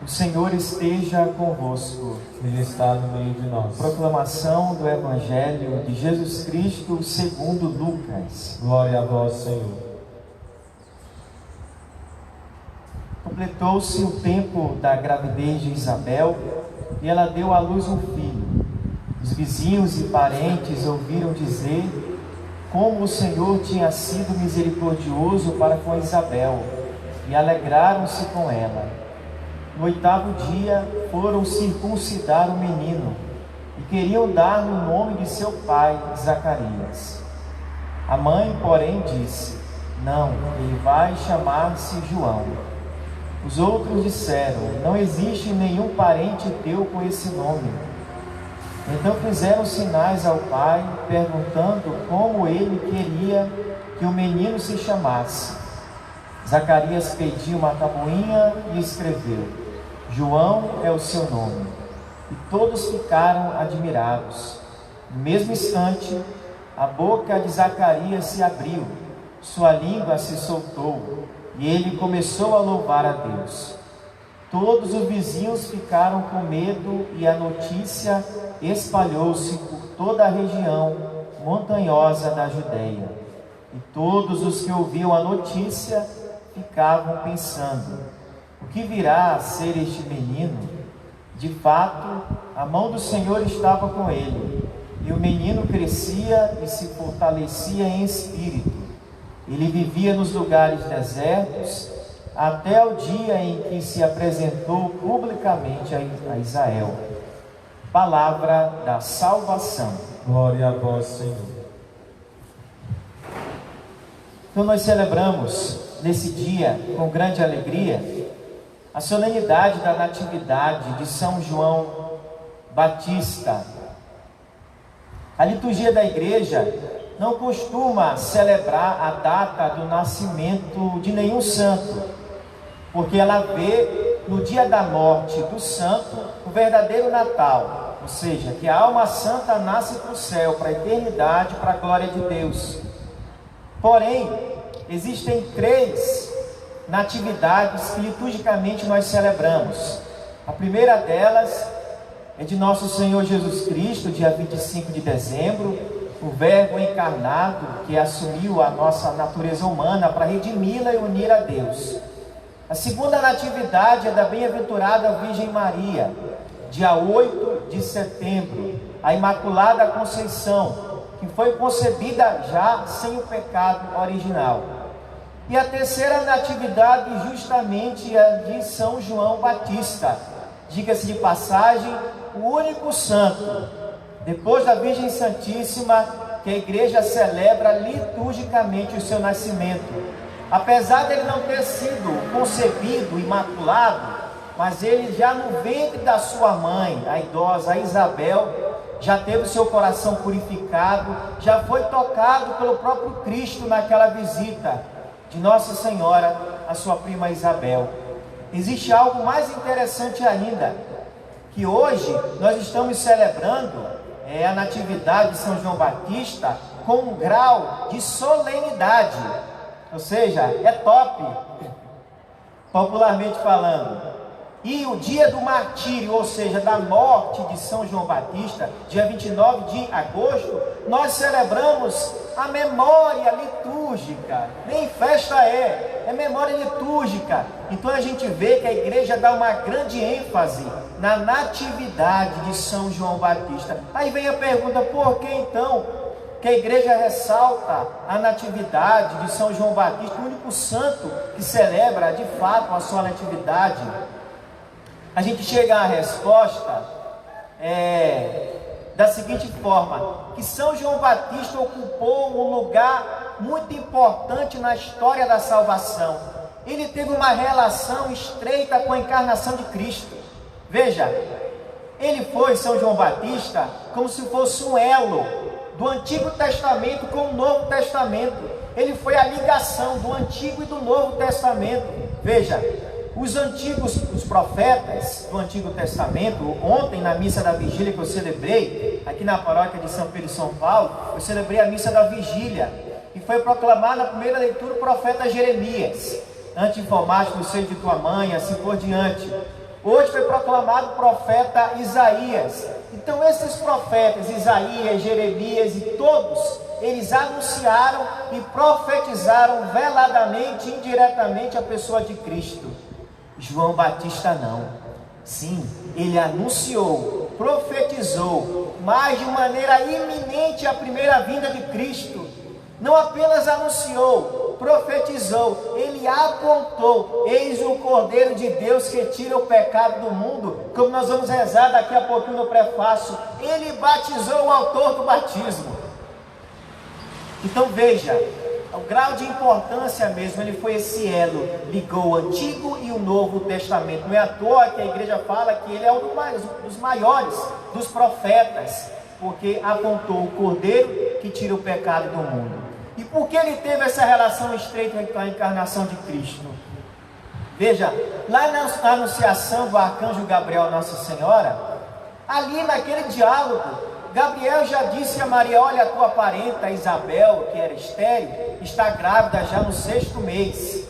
O Senhor esteja convosco. Ele está no meio de nós. Proclamação do Evangelho de Jesus Cristo segundo Lucas. Glória a vós, Senhor. Completou-se o tempo da gravidez de Isabel e ela deu à luz um filho. Os vizinhos e parentes ouviram dizer como o Senhor tinha sido misericordioso para com Isabel e alegraram-se com ela. No 8º dia foram circuncidar o menino e queriam dar-lhe o nome de seu pai, Zacarias. A mãe, porém, disse: não, ele vai chamar-se João. Os outros disseram: não existe nenhum parente teu com esse nome. Então fizeram sinais ao pai, perguntando como ele queria que o menino se chamasse. Zacarias pediu uma tabuinha e escreveu: João é o seu nome. E todos ficaram admirados. No mesmo instante, a boca de Zacarias se abriu, sua língua se soltou, e ele começou a louvar a Deus. Todos os vizinhos ficaram com medo e a notícia espalhou-se por toda a região montanhosa da Judeia. E todos os que ouviam a notícia ficavam pensando: o que virá a ser este menino? De fato, a mão do Senhor estava com ele, e o menino crescia e se fortalecia em espírito. Ele vivia nos lugares desertos, até o dia em que se apresentou publicamente a Israel. Palavra da salvação. Glória a vós, Senhor. Então nós celebramos nesse dia, com grande alegria, a solenidade da Natividade de São João Batista. A liturgia da igreja não costuma celebrar a data do nascimento de nenhum santo, porque ela vê no dia da morte do santo o verdadeiro Natal, ou seja, que a alma santa nasce para o céu, para a eternidade, para a glória de Deus. Porém, existem 3 natividades que liturgicamente nós celebramos. A primeira delas é de nosso Senhor Jesus Cristo, dia 25 de dezembro, o Verbo encarnado que assumiu a nossa natureza humana para redimi-la e unir a Deus. A segunda natividade é da bem-aventurada Virgem Maria, dia 8 de setembro, a Imaculada Conceição, que foi concebida já sem o pecado original. E a terceira natividade justamente é de São João Batista, diga-se de passagem, o único santo, depois da Virgem Santíssima, que a igreja celebra liturgicamente o seu nascimento. Apesar dele não ter sido concebido imaculado, mas ele já no ventre da sua mãe, a idosa Isabel, já teve o seu coração purificado, já foi tocado pelo próprio Cristo naquela visita de Nossa Senhora a sua prima Isabel. Existe algo mais interessante ainda, que hoje nós estamos celebrando a natividade de São João Batista com um grau de solenidade, ou seja, é top, popularmente falando. E o dia do martírio, ou seja, da morte de São João Batista, dia 29 de agosto, nós celebramos a memória litúrgica. Nem festa é memória litúrgica. Então a gente vê que a igreja dá uma grande ênfase na natividade de São João Batista. Aí vem a pergunta: por que então que a igreja ressalta a natividade de São João Batista, o único santo que celebra de fato a sua natividade? A gente chega à resposta da seguinte forma: que São João Batista ocupou um lugar muito importante na história da salvação. Ele teve uma relação estreita com a encarnação de Cristo. Veja, ele foi, São João Batista, como se fosse um elo do Antigo Testamento com o Novo Testamento. Ele foi a ligação do Antigo e do Novo Testamento. Veja, os profetas do Antigo Testamento, ontem na missa da vigília que eu celebrei, aqui na paróquia de São Pedro e São Paulo, eu celebrei a missa da vigília, e foi proclamado na primeira leitura o profeta Jeremias: antes formaste no seio de tua mãe, assim por diante. Hoje foi proclamado o profeta Isaías. Então esses profetas, Isaías, Jeremias e todos, eles anunciaram e profetizaram veladamente, indiretamente a pessoa de Cristo. João Batista não. Sim, ele anunciou, profetizou, mas de maneira iminente a primeira vinda de Cristo. Não apenas anunciou, profetizou, ele apontou: eis o Cordeiro de Deus que tira o pecado do mundo, como nós vamos rezar daqui a pouquinho no prefácio. Ele batizou o autor do batismo. Então veja, o grau de importância mesmo, ele foi esse elo, ligou o Antigo e o Novo Testamento. Não é à toa que a igreja fala que ele é um dos maiores dos profetas, porque apontou o Cordeiro que tira o pecado do mundo. E por que ele teve essa relação estreita com a encarnação de Cristo? Veja, lá na anunciação do arcanjo Gabriel a Nossa Senhora, ali naquele diálogo, Gabriel já disse a Maria: olha, a tua parenta Isabel, que era estéril, está grávida já no 6º mês.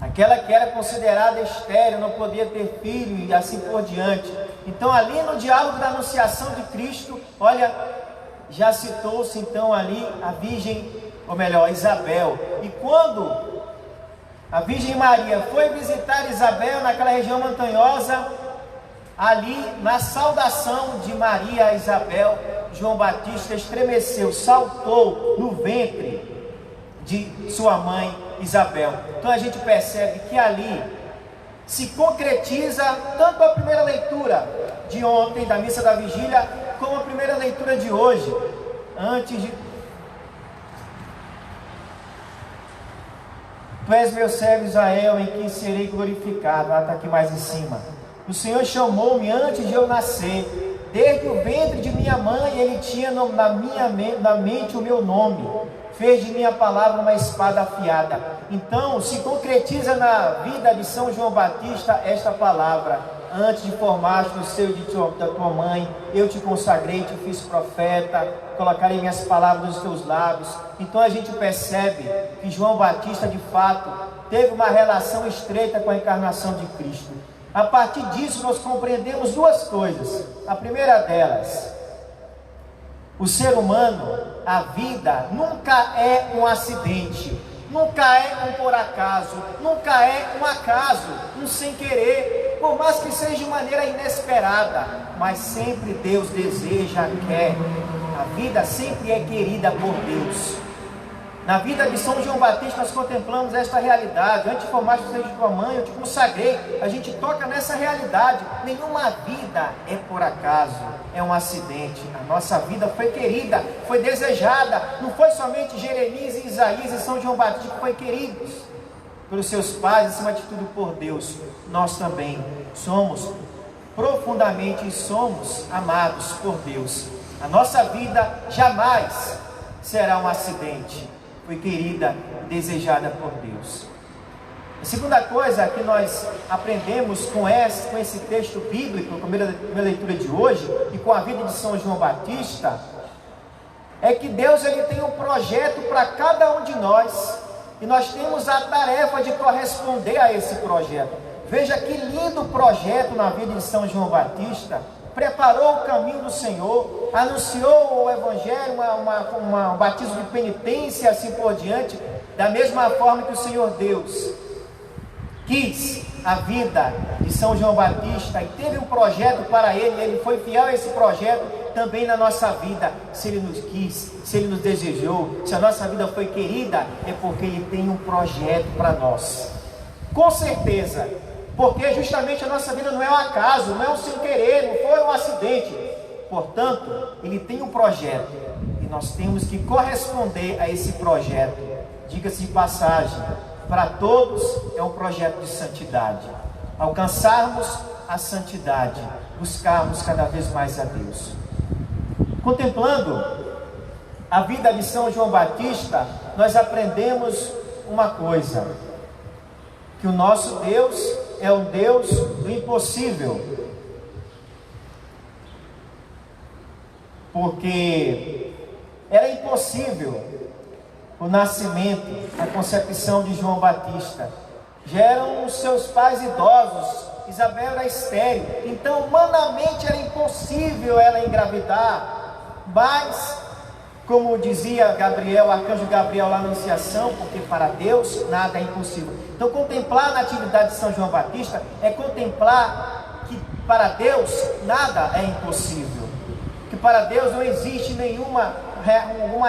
Aquela que era considerada estéril, não podia ter filho e assim por diante. Então ali no diálogo da anunciação de Cristo, olha, já citou-se então ali a Virgem, ou melhor, Isabel. E quando a Virgem Maria foi visitar Isabel naquela região montanhosa, ali na saudação de Maria a Isabel, João Batista estremeceu, saltou no ventre de sua mãe Isabel. Então a gente percebe que ali se concretiza tanto a primeira leitura de ontem, da missa da vigília, como a primeira leitura de hoje, antes de... Tu és meu servo Israel, em quem serei glorificado. Está aqui mais em cima. O Senhor chamou-me antes de eu nascer, desde o ventre de minha mãe ele tinha na mente o meu nome, fez de minha palavra uma espada afiada. Então se concretiza na vida de São João Batista esta palavra: antes de formar-te no seio da tua mãe, eu te consagrei, te fiz profeta, colocarei minhas palavras nos teus lábios. Então a gente percebe que João Batista de fato teve uma relação estreita com a encarnação de Cristo. A partir disso nós compreendemos duas coisas. A primeira delas: o ser humano, a vida, nunca é um acidente, nunca é um por acaso, nunca é um acaso, um sem querer, por mais que seja de maneira inesperada, mas sempre Deus deseja, quer. A vida sempre é querida por Deus. Na vida de São João Batista nós contemplamos esta realidade: antes de formar o seio de tua mãe, eu te consagrei. A gente toca nessa realidade. Nenhuma vida é por acaso, é um acidente. A nossa vida foi querida, foi desejada. Não foi somente Jeremias e Isaías e São João Batista que foi queridos pelos seus pais, acima de tudo por Deus. Nós também somos profundamente amados por Deus. A nossa vida jamais será um acidente. Foi querida, desejada por Deus. A segunda coisa que nós aprendemos com esse texto bíblico, com a primeira leitura de hoje, e com a vida de São João Batista, é que Deus ele tem um projeto para cada um de nós, e nós temos a tarefa de corresponder a esse projeto. Veja que lindo projeto na vida de São João Batista. Preparou o caminho do Senhor, anunciou o Evangelho, um batismo de penitência, assim por diante, da mesma forma que o Senhor Deus quis a vida de São João Batista e teve um projeto para ele foi fiel a esse projeto também na nossa vida. Se ele nos quis, se ele nos desejou, se a nossa vida foi querida, é porque ele tem um projeto para nós, com certeza. Porque justamente a nossa vida não é um acaso, não é um sem querer, não foi um acidente. Portanto, ele tem um projeto e nós temos que corresponder a esse projeto. Diga-se de passagem, para todos é um projeto de santidade. Alcançarmos a santidade, buscarmos cada vez mais a Deus. Contemplando a vida de São João Batista, nós aprendemos uma coisa: que o nosso Deus é um Deus do impossível, porque era impossível o nascimento, a concepção de João Batista. Já eram os seus pais idosos, Isabel era estéril, então humanamente era impossível ela engravidar, mas, como dizia Gabriel, o arcanjo Gabriel lá na Anunciação, porque para Deus nada é impossível. Então contemplar a natividade de São João Batista é contemplar que para Deus nada é impossível, que para Deus não existe nenhuma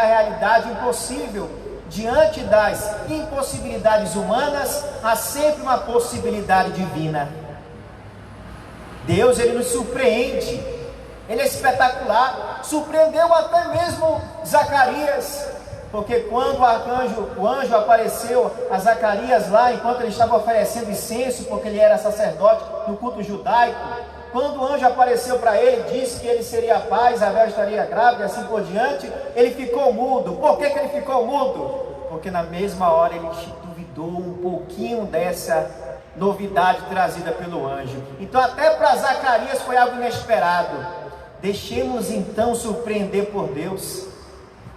realidade impossível. Diante das impossibilidades humanas, há sempre uma possibilidade divina. Deus, Ele nos surpreende, Ele é espetacular, surpreendeu até mesmo Zacarias, porque quando o anjo apareceu a Zacarias lá, enquanto ele estava oferecendo incenso, porque ele era sacerdote no culto judaico, quando o anjo apareceu para ele, disse que ele seria pai, Isabel estaria grávida e assim por diante, ele ficou mudo. Por que ele ficou mudo? Porque na mesma hora ele duvidou um pouquinho dessa novidade trazida pelo anjo. Então até para Zacarias foi algo inesperado. Deixemos então surpreender por Deus,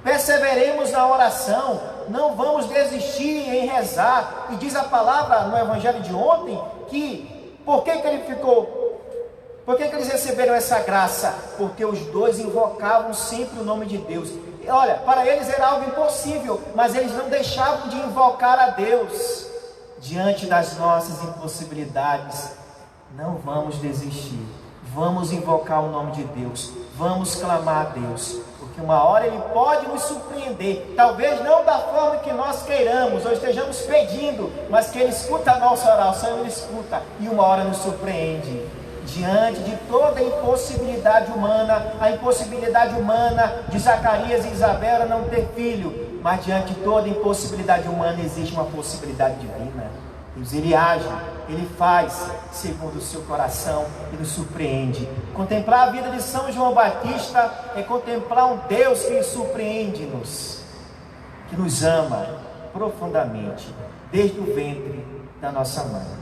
perseveremos na oração, não vamos desistir em rezar. E diz a palavra no evangelho de ontem, que por que eles receberam essa graça? Porque os dois invocavam sempre o nome de Deus. Olha, para eles era algo impossível, mas eles não deixavam de invocar a Deus. Diante das nossas impossibilidades, não vamos desistir, vamos invocar o nome de Deus, vamos clamar a Deus, porque uma hora Ele pode nos surpreender, talvez não da forma que nós queiramos, ou estejamos pedindo, mas que Ele escuta a nossa oração, Ele escuta, e uma hora nos surpreende. Diante de toda a impossibilidade humana, a impossibilidade humana de Zacarias e Isabel era não ter filho, mas diante de toda a impossibilidade humana existe uma possibilidade divina. Deus, Ele age, Ele faz segundo o seu coração e nos surpreende. Contemplar a vida de São João Batista é contemplar um Deus que surpreende-nos, que nos ama profundamente, desde o ventre da nossa mãe.